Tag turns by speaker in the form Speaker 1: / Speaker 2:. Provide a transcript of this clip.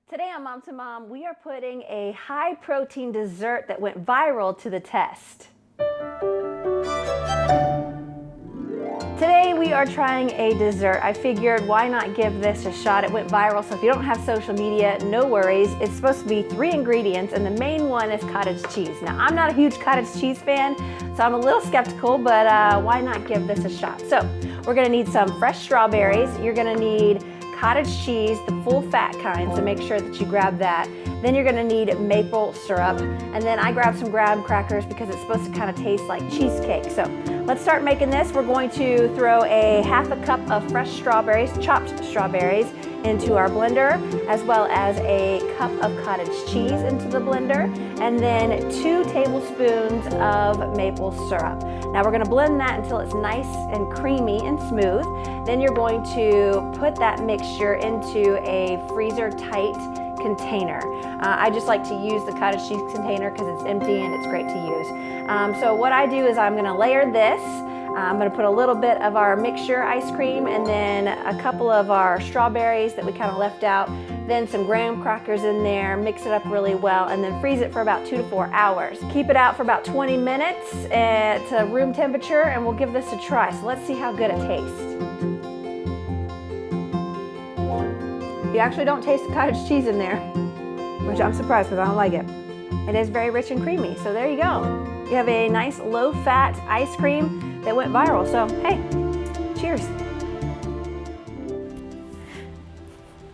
Speaker 1: Today on Mom to Mom, we are putting a high protein dessert that went viral to the test. Today we are trying a dessert. I figured why not give this a shot. It went viral, so if you don't have social media, no worries. It's supposed to be 3 ingredients and the main one is cottage cheese. Now I'm not a huge cottage cheese fan, so I'm a little skeptical, but why not give this a shot? So we're gonna need some fresh strawberries. You're gonna need cottage cheese, the full fat kind, so make sure that you grab that. Then you're gonna need maple syrup, and then I grabbed some graham crackers because it's supposed to kind of taste like cheesecake. So let's start making this. We're going to throw a half a cup of fresh strawberries, chopped strawberries, into our blender, as well as a cup of cottage cheese into the blender, and then 2 tablespoons of maple syrup. Now we're gonna blend that until it's nice and creamy and smooth. Then you're going to put that mixture into a freezer tight container. I just like to use the cottage cheese container because it's empty and it's great to use. So what I do is I'm gonna layer this. I'm gonna put a little bit of our mixture ice cream and then a couple of our strawberries that we kind of left out, then some graham crackers in there, mix it up really well, and then freeze it for about 2 to 4 hours. Keep it out for about 20 minutes at room temperature and we'll give this a try. So let's see how good it tastes. You actually don't taste the cottage cheese in there, which I'm surprised because I don't like it. It is very rich and creamy, so there you go. You have a nice low-fat ice cream that went viral, so hey, cheers.